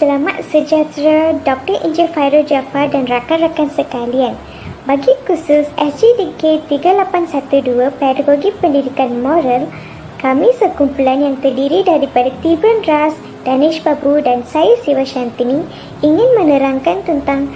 Selamat sejahtera Dr. Encik Fairul Jaafar dan rakan-rakan sekalian. Bagi khusus SGDK 3812 Pedagogi Pendidikan Moral, kami sekumpulan yang terdiri daripada Tibran Ras, Danish Babu dan saya Siva Shantini ingin menerangkan tentang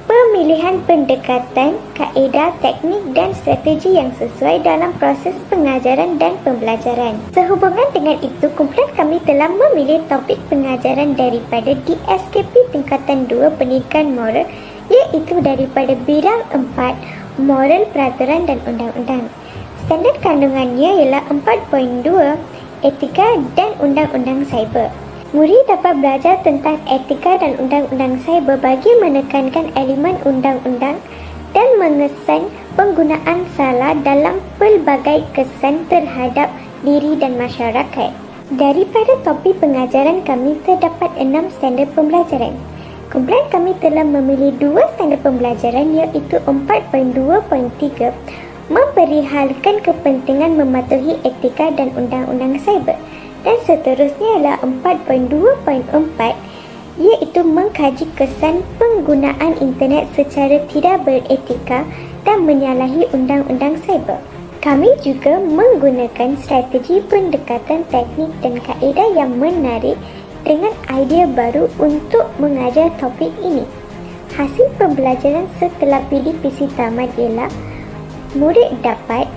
pemilihan pendekatan, kaedah, teknik dan strategi yang sesuai dalam proses pengajaran dan pembelajaran. Sehubungan dengan itu, kumpulan kami telah memilih topik pengajaran daripada DSKP tingkatan 2 Pendidikan Moral, iaitu daripada bidang 4 Moral, Peraturan dan Undang-Undang. Standard kandungannya ialah 4.2 Etika dan Undang-Undang Cyber. Murid dapat belajar tentang etika dan undang-undang cyber bagi menekankan elemen undang-undang dan mengesan penggunaan salah dalam pelbagai kesan terhadap diri dan masyarakat. Daripada topik pengajaran kami terdapat 6 standard pembelajaran. Kumpulan kami telah memilih 2 standard pembelajaran iaitu 4.2.3 memperihalkan kepentingan mematuhi etika dan undang-undang cyber. Dan seterusnya ialah 4.2.4 iaitu mengkaji kesan penggunaan internet secara tidak beretika dan menyalahi undang-undang cyber. Kami juga menggunakan strategi pendekatan teknik dan kaedah yang menarik dengan idea baru untuk mengajar topik ini. Hasil pembelajaran setelah PDPC tamat ialah murid dapat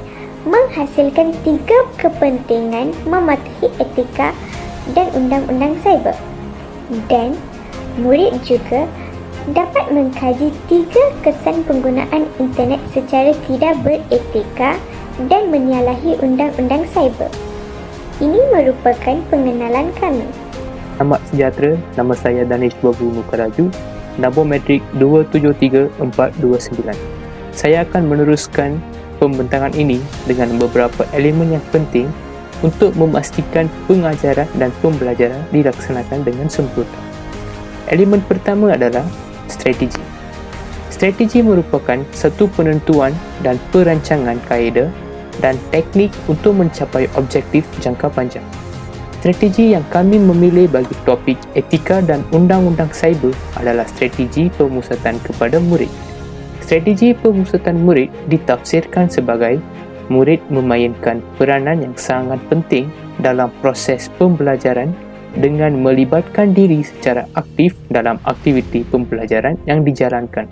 menghasilkan 3 kepentingan mematuhi etika dan undang-undang cyber, dan murid juga dapat mengkaji 3 kesan penggunaan internet secara tidak beretika dan menyalahi undang-undang cyber. Ini merupakan pengenalan kami. Selamat sejahtera, nama saya Danish Babu Mukaraju, nombor metrik 273429. Saya akan meneruskan pembentangan ini dengan beberapa elemen yang penting untuk memastikan pengajaran dan pembelajaran dilaksanakan dengan sempurna. Elemen pertama adalah strategi. Strategi merupakan satu penentuan dan perancangan kaedah dan teknik untuk mencapai objektif jangka panjang. Strategi yang kami memilih bagi topik etika dan undang-undang cyber adalah strategi pemusatan kepada murid. Strategi pemusatan murid ditafsirkan sebagai murid memainkan peranan yang sangat penting dalam proses pembelajaran dengan melibatkan diri secara aktif dalam aktiviti pembelajaran yang dijalankan.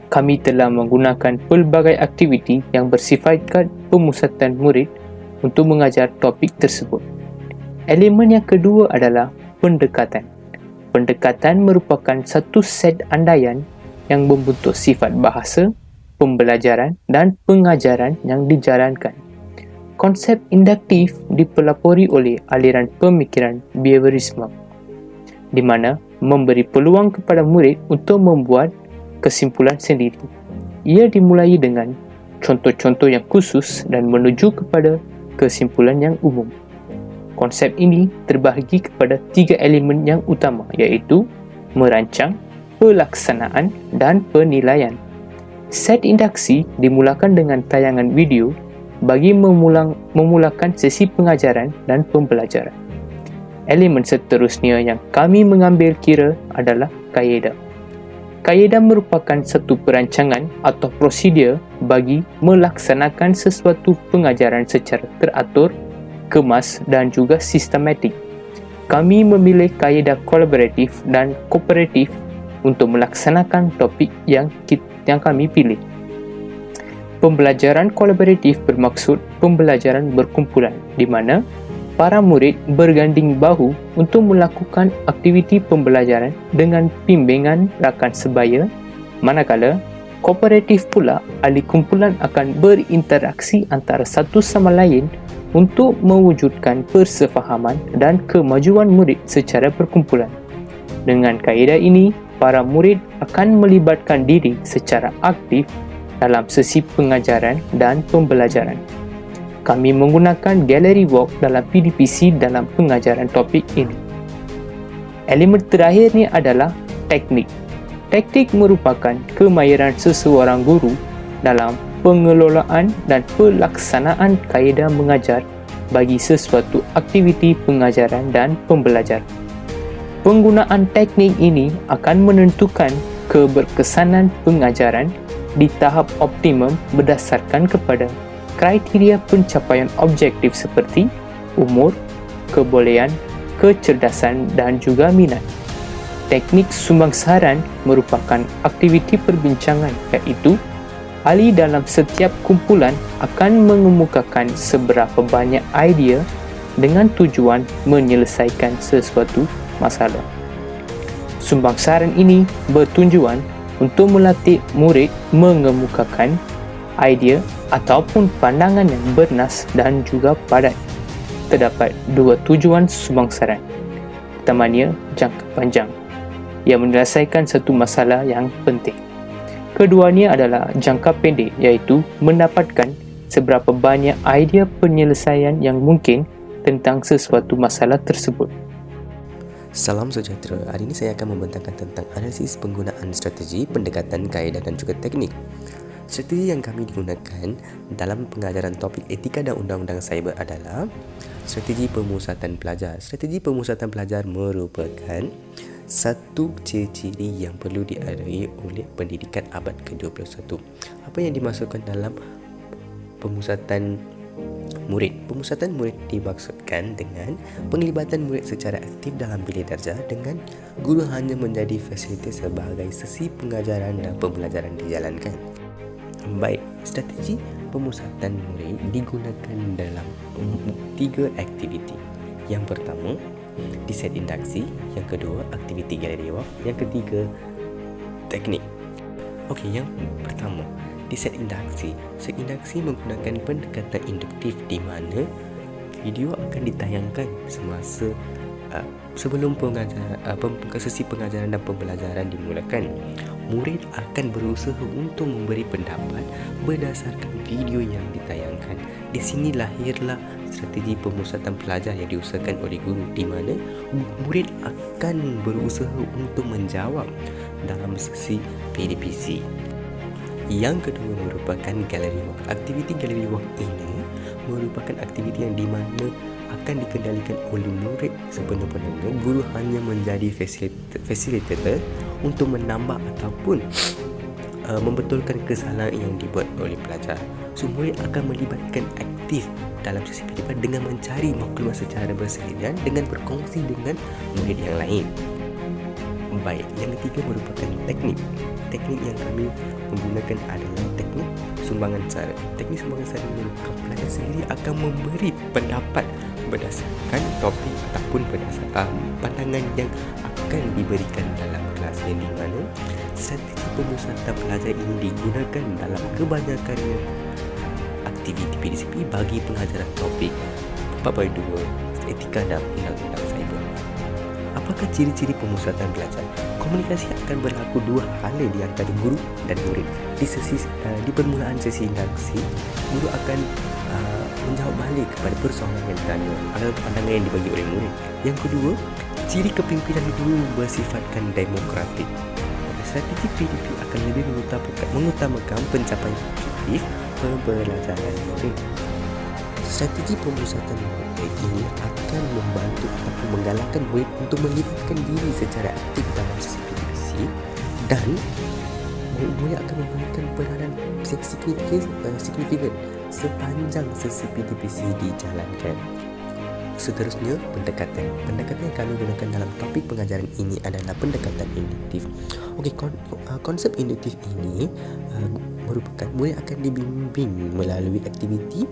Kami telah menggunakan pelbagai aktiviti yang bersifat pemusatan murid untuk mengajar topik tersebut. Elemen yang kedua adalah pendekatan. Pendekatan merupakan satu set andaian yang membentuk sifat bahasa, pembelajaran dan pengajaran yang dijalankan. Konsep induktif dipelopori oleh aliran pemikiran behaviorisme, di mana memberi peluang kepada murid untuk membuat kesimpulan sendiri. Ia dimulai dengan contoh-contoh yang khusus dan menuju kepada kesimpulan yang umum. Konsep ini terbahagi kepada 3 elemen yang utama, iaitu merancang, pelaksanaan dan penilaian. Set induksi dimulakan dengan tayangan video bagi memulakan sesi pengajaran dan pembelajaran. Elemen seterusnya yang kami mengambil kira adalah kaedah. Kaedah merupakan satu perancangan atau prosedur bagi melaksanakan sesuatu pengajaran secara teratur, kemas dan juga sistematik. Kami memilih kaedah kolaboratif dan kooperatif untuk melaksanakan topik yang kami pilih. Pembelajaran kolaboratif bermaksud pembelajaran berkumpulan di mana para murid berganding bahu untuk melakukan aktiviti pembelajaran dengan bimbingan rakan sebaya, manakala kooperatif pula ahli kumpulan akan berinteraksi antara satu sama lain untuk mewujudkan persefahaman dan kemajuan murid secara berkumpulan. Dengan kaedah ini, para murid akan melibatkan diri secara aktif dalam sesi pengajaran dan pembelajaran. Kami menggunakan gallery walk dalam PDPC dalam pengajaran topik ini. Elemen terakhirnya adalah teknik. Teknik merupakan kemahiran seseorang guru dalam pengelolaan dan pelaksanaan kaedah mengajar bagi sesuatu aktiviti pengajaran dan pembelajaran. Penggunaan teknik ini akan menentukan keberkesanan pengajaran di tahap optimum berdasarkan kepada kriteria pencapaian objektif seperti umur, kebolehan, kecerdasan dan juga minat. Teknik sumbangsaran merupakan aktiviti perbincangan iaitu ahli dalam setiap kumpulan akan mengemukakan seberapa banyak idea dengan tujuan menyelesaikan sesuatu masalah. Sumbangsaran ini bertujuan untuk melatih murid mengemukakan idea ataupun pandangan yang bernas dan juga padat. Terdapat dua tujuan sumbangsaran. Pertamanya, jangka panjang yang menyelesaikan satu masalah yang penting. Keduanya adalah jangka pendek iaitu mendapatkan seberapa banyak idea penyelesaian yang mungkin tentang sesuatu masalah tersebut. Salam sejahtera. Hari ini saya akan membentangkan tentang analisis penggunaan strategi, pendekatan, kaedah dan juga teknik. Strategi yang kami digunakan dalam pengajaran topik etika dan undang-undang cyber adalah strategi pemusatan pelajar. Strategi pemusatan pelajar merupakan satu ciri-ciri yang perlu diadai oleh pendidikan abad ke-21. Apa yang dimaksudkan dalam pemusatan murid? Pemusatan murid dimaksudkan dengan penglibatan murid secara aktif dalam bilik darjah dengan guru hanya menjadi fasilitator sebagai sesi pengajaran dan pembelajaran dijalankan. Baik, strategi pemusatan murid digunakan dalam 3 aktiviti. Yang pertama, desain induksi, yang kedua, aktiviti galeri walk, yang ketiga, teknik. Okey, yang pertama, desain induksi. Set induksi menggunakan pendekatan induktif di mana video akan ditayangkan semasa sebelum sesi pengajaran dan pembelajaran dimulakan. Murid akan berusaha untuk memberi pendapat berdasarkan video yang ditayangkan. Di sini lahirlah strategi pemusatan pelajar yang diusahakan oleh guru, di mana murid akan berusaha untuk menjawab dalam sesi PDPC. Yang kedua merupakan galeri walk. Aktiviti galeri walk ini merupakan aktiviti yang di mana akan dikendalikan oleh murid sebenar-benarnya. Guru hanya menjadi fasilitator untuk menambah ataupun membetulkan kesalahan yang dibuat oleh pelajar. So, murid akan melibatkan aktif dalam sesi pendidikan dengan mencari maklumat secara bersendirian dengan berkongsi dengan murid yang lain. Baik, yang ketiga merupakan teknik. Teknik yang kami menggunakan adalah teknik sumbangan sara. Teknik sumbangan sara merupakan pelajar sendiri akan memberi pendapat berdasarkan topik ataupun berdasarkan pandangan yang akan diberikan dalam kelas, yang di mana strategi pemusatan pelajar ini digunakan dalam kebanyakan aktiviti PDCP bagi pengajaran topik 4.2 etika dan undang-undang cyber. Apakah ciri-ciri pemusatan pelajar? Komunikasi akan berlaku dua hala di antara guru dan murid. Di permulaan sesi induksi, guru akan menjawab balik kepada persoalan yang ditanya atau pandangan yang dibagi oleh murid. Yang kedua, ciri kepimpinan guru bersifatkan demokratik. Strategi PDP akan lebih mengutamakan pencapaian objektif pembelajaran murid. Strategi pemusatan murid ini akan membantu ataupun menggalakkan murid untuk melibatkan diri secara aktif dalam sesi PDPC, dan murid akan memberikan peranan signifikan sepanjang sesi PDPC dijalankan. Seterusnya, pendekatan. Pendekatan yang kami gunakan dalam topik pengajaran ini adalah pendekatan induktif. Okey, konsep induktif ini merupakan murid akan dibimbing melalui aktiviti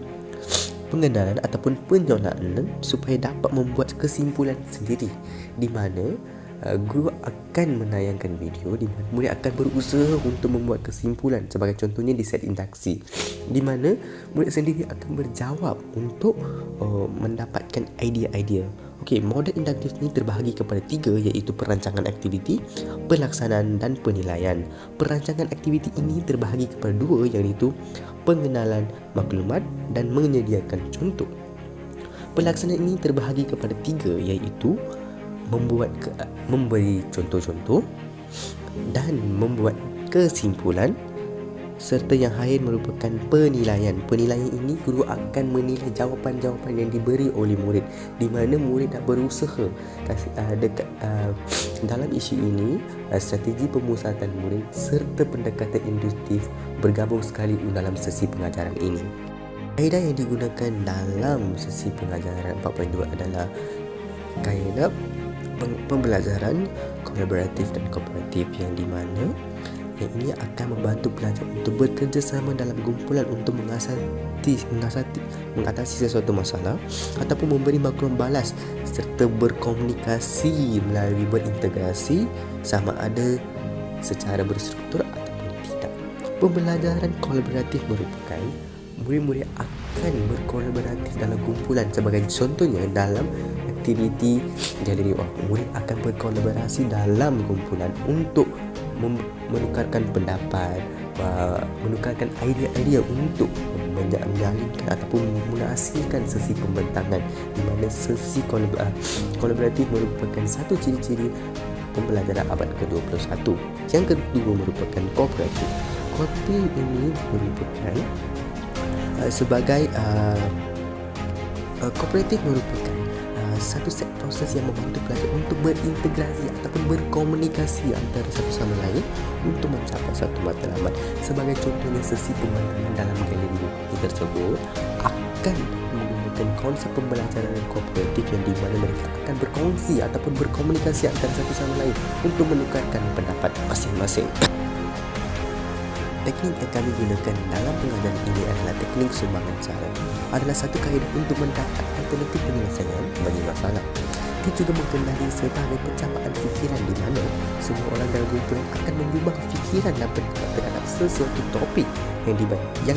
pengenalan ataupun penyoalan supaya dapat membuat kesimpulan sendiri, di mana guru akan menayangkan video di mana murid akan berusaha untuk membuat kesimpulan. Sebagai contohnya di set induksi, di mana murid sendiri akan berjawab untuk mendapatkan idea-idea. Okey, model induktif ini terbahagi kepada 3, iaitu perancangan aktiviti, pelaksanaan dan penilaian. Perancangan aktiviti ini terbahagi kepada 2, iaitu pengenalan maklumat dan menyediakan contoh. Pelaksanaan ini terbahagi kepada 3, iaitu memberi contoh-contoh dan membuat kesimpulan serta yang akhir merupakan penilaian. Penilaian ini guru akan menilai jawapan-jawapan yang diberi oleh murid, di mana murid dah berusaha dalam isu ini. Strategi pemusatan murid serta pendekatan induktif bergabung sekali dalam sesi pengajaran ini. Kaedah yang digunakan dalam sesi pengajaran 4.2 adalah kaedah pembelajaran kolaboratif dan kooperatif, yang di mana yang ini akan membantu pelajar untuk bekerjasama dalam kumpulan untuk mengatasi sesuatu masalah ataupun memberi maklumat balas, serta berkomunikasi melalui berintegrasi sama ada secara berstruktur ataupun tidak. Pembelajaran kolaboratif merupakan murid-murid akan berkolaboratif dalam kumpulan. Sebagai contohnya dalam aktiviti galeri walk, murid akan berkolaborasi dalam kumpulan untuk menukarkan pendapat, menukarkan idea-idea untuk menjalinkan ataupun menghasilkan sesi pembentangan, di mana sesi kolaboratif merupakan satu ciri-ciri pembelajaran abad ke-21. Yang kedua merupakan kooperatif. Kooperatif ini merupakan kooperatif merupakan satu set proses yang membantu pelajar untuk berintegrasi ataupun berkomunikasi antara satu sama lain untuk mencapai satu matlamat. Sebagai contohnya, sesi pembentangan dalam galeri tersebut akan menggunakan konsep pembelajaran kooperatif, yang di mana mereka akan berkongsi ataupun berkomunikasi antara satu sama lain untuk menukarkan pendapat masing-masing. Teknik yang kami gunakan dalam pengajaran ini adalah teknik sumbangan cara. Adalah satu kaedah untuk mendapat alternatif penyelesaian bagi masalah. Dia juga mengenali sebagai pencapaian fikiran, di mana semua orang dalam kumpulan akan mengubah fikiran dan pendapat terhadap sesuatu topik yang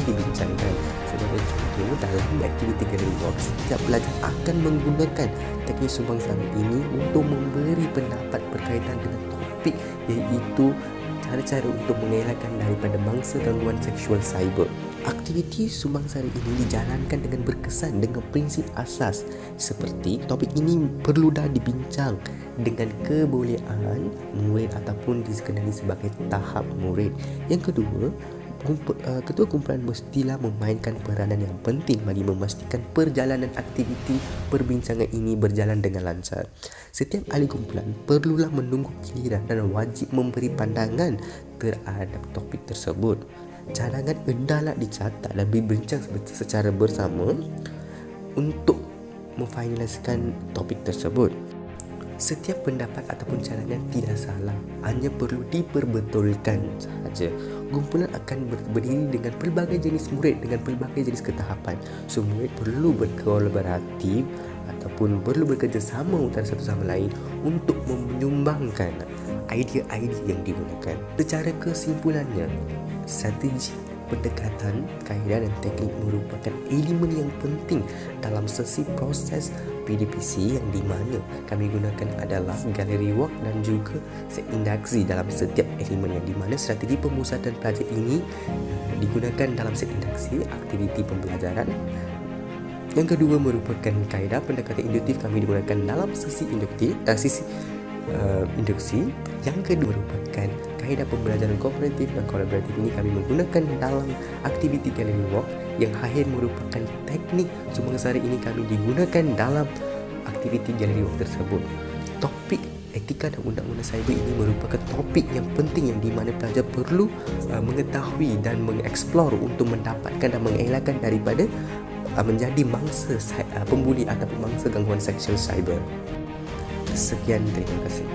dibincangkan. Sebagai contoh, dalam aktiviti galeri walk, setiap pelajar akan menggunakan teknik sumbang cara ini untuk memberi pendapat berkaitan dengan topik, iaitu cara-cara untuk mengelakkan daripada mangsa gangguan seksual cyber. Aktiviti sumbang sara ini dijalankan dengan berkesan dengan prinsip asas seperti topik ini perlu dah dibincang dengan kebolehan murid ataupun dikenali sebagai tahap murid. Yang kedua, ketua kumpulan mestilah memainkan peranan yang penting bagi memastikan perjalanan aktiviti perbincangan ini berjalan dengan lancar. Setiap ahli kumpulan perlulah menunggu giliran dan wajib memberi pandangan terhadap topik tersebut. Cadangan hendaklah dicatat dan dibincang secara bersama untuk memfinaliskan topik tersebut. Setiap pendapat ataupun cadangan tidak salah, hanya perlu diperbetulkan sahaja. Kumpulan akan berdiri dengan pelbagai jenis murid dengan pelbagai jenis ketahapan. Semua murid perlu berkolaboratif ataupun perlu bekerjasama antara satu sama lain untuk menyumbangkan idea-idea yang digunakan. Secara kesimpulannya, strategi, pendekatan, kaedah dan teknik merupakan elemen yang penting dalam sesi proses PDPC, yang di mana kami gunakan adalah galeri walk dan juga set induksi dalam setiap elemen, yang di mana strategi pemusatan pelajar ini digunakan dalam set induksi aktiviti pembelajaran. Yang kedua merupakan kaedah pendekatan induktif, kami digunakan dalam sesi induksi. Yang kedua merupakan kaedah pembelajaran kooperatif dan kolaboratif, ini kami menggunakan dalam aktiviti galeri walk. Yang akhir merupakan teknik sumbang sara, ini kami digunakan dalam aktiviti galeri walk tersebut. Topik etika dan undang-undang cyber ini merupakan topik yang penting, yang di mana pelajar perlu mengetahui dan mengeksplor untuk mendapatkan dan mengelakkan daripada menjadi mangsa pembuli ataupun mangsa gangguan seksual cyber. Sekian, terima kasih.